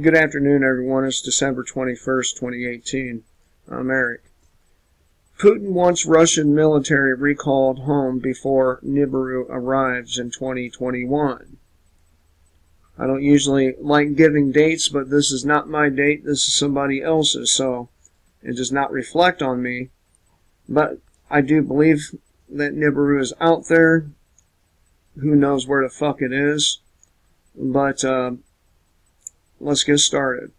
Good afternoon, everyone. It's December 21st, 2018. I'm Eric. Putin wants Russian military recalled home before Nibiru arrives in 2021. I don't usually like giving dates, but this is not my date. This is somebody else's, so it does not reflect on me. But I do believe that Nibiru is out there. Who knows where the fuck it is? But, let's get started.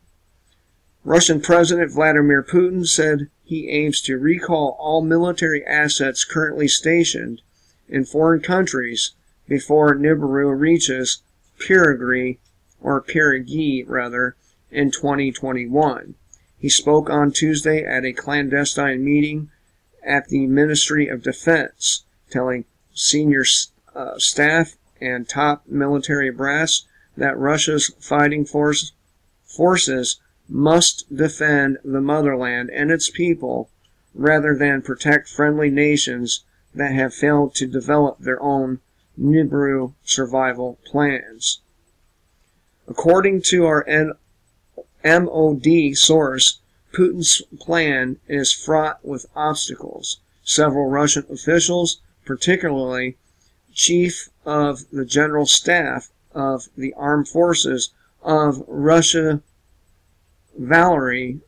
Russian President Vladimir Putin said he aims to recall all military assets currently stationed in foreign countries before Nibiru reaches Pirigi, in 2021. He spoke on Tuesday at a clandestine meeting at the Ministry of Defense, telling senior staff and top military brass that Russia's fighting forces must defend the motherland and its people rather than protect friendly nations that have failed to develop their own Nibiru survival plans. According to our MOD source, Putin's plan is fraught with obstacles. Several Russian officials, particularly Chief of the General Staff of the Armed Forces of Russia, Valery,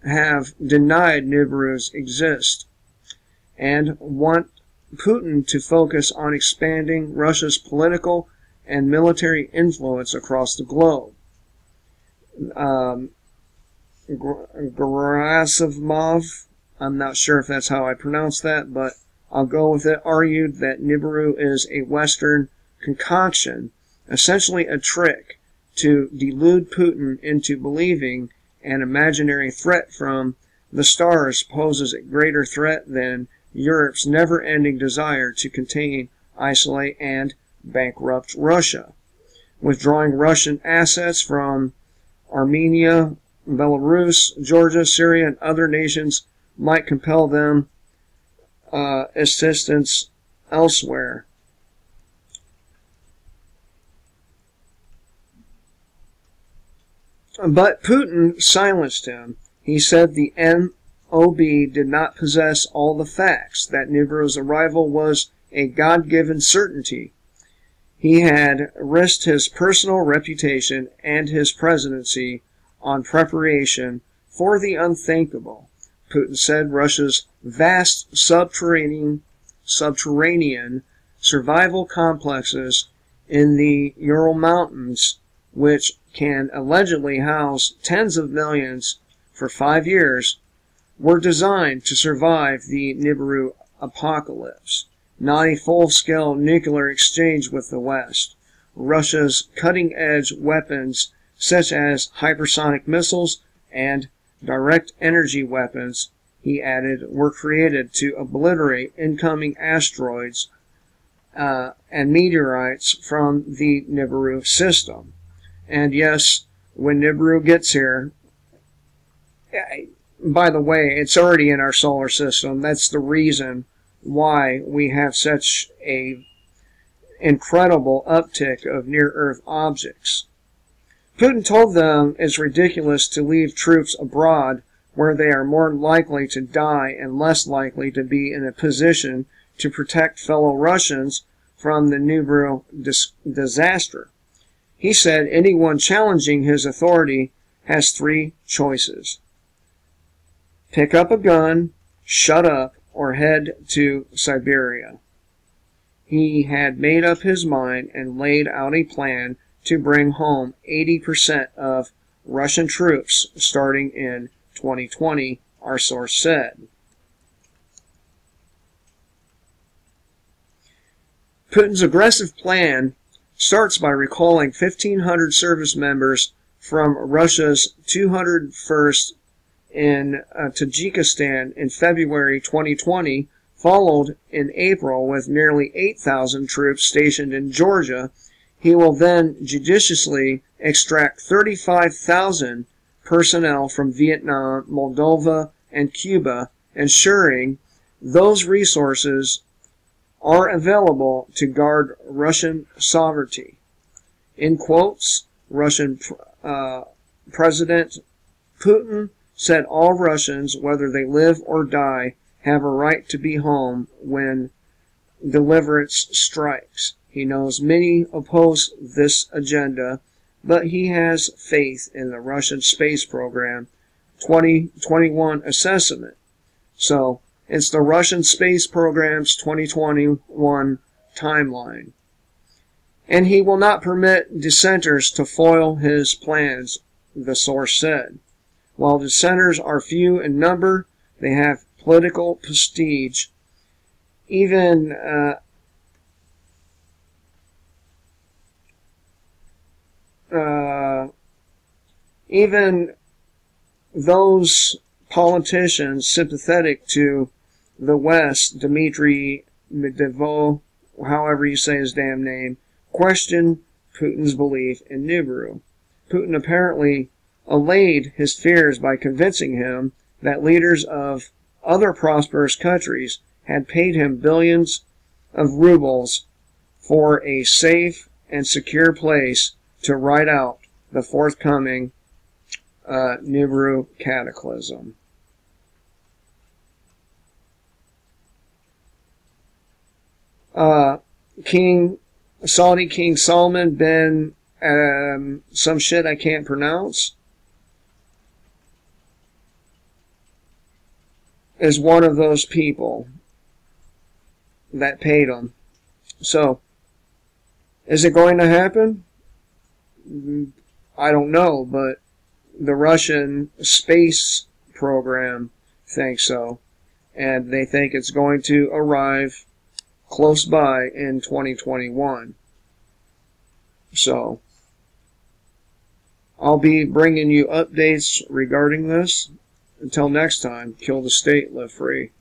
have denied Nibiru's exist and want Putin to focus on expanding Russia's political and military influence across the globe. Gerasimov, I'm not sure if that's how I pronounce that, but I'll go with it, argued that Nibiru is a Western concoction, essentially a trick to delude Putin into believing an imaginary threat from the stars poses a greater threat than Europe's never-ending desire to contain, isolate, and bankrupt Russia. Withdrawing Russian assets from Armenia, Belarus, Georgia, Syria, and other nations might compel them assistance elsewhere. But Putin silenced him. He said the MOB did not possess all the facts, that Nibiru's arrival was a God-given certainty. He had risked his personal reputation and his presidency on preparation for the unthinkable. Putin said Russia's vast subterranean survival complexes in the Ural Mountains, which can allegedly house tens of millions for 5 years, were designed to survive the Nibiru apocalypse, not a full-scale nuclear exchange with the West. Russia's cutting-edge weapons, such as hypersonic missiles and direct energy weapons, he added, were created to obliterate incoming asteroids and meteorites from the Nibiru system. And yes, when Nibiru gets here, by the way, it's already in our solar system. That's the reason why we have such a incredible uptick of near-Earth objects. Putin told them it's ridiculous to leave troops abroad where they are more likely to die and less likely to be in a position to protect fellow Russians from the Nibiru disaster. He said anyone challenging his authority has 3 choices: pick up a gun, shut up, or head to Siberia. He had made up his mind and laid out a plan to bring home 80% of Russian troops starting in 2020, our source said. Putin's aggressive plan starts by recalling 1,500 service members from Russia's 201st in Tajikistan in February 2020, followed in April with nearly 8,000 troops stationed in Georgia. He will then judiciously extract 35,000 personnel from Vietnam, Moldova, and Cuba, ensuring those resources are available to guard Russian sovereignty. In quotes, Russian President Putin said all Russians, whether they live or die, have a right to be home when deliverance strikes. He knows many oppose this agenda, but he has faith in the Russian space program 2021 assessment. So, it's the Russian space program's 2021 timeline. And he will not permit dissenters to foil his plans, the source said. While dissenters are few in number, they have political prestige. Even those politicians sympathetic to the West, Dmitry Medvedev, however you say his damn name, question Putin's belief in Nibiru. Putin apparently allayed his fears by convincing him that leaders of other prosperous countries had paid him billions of rubles for a safe and secure place to ride out the forthcoming Nibiru cataclysm. Saudi King Salman bin some shit I can't pronounce is one of those people that paid him. So, is it going to happen? I don't know, but the Russian space program thinks so, and they think it's going to arrive close by in 2021. So, I'll be bringing you updates regarding this. Until next time, kill the state, live free.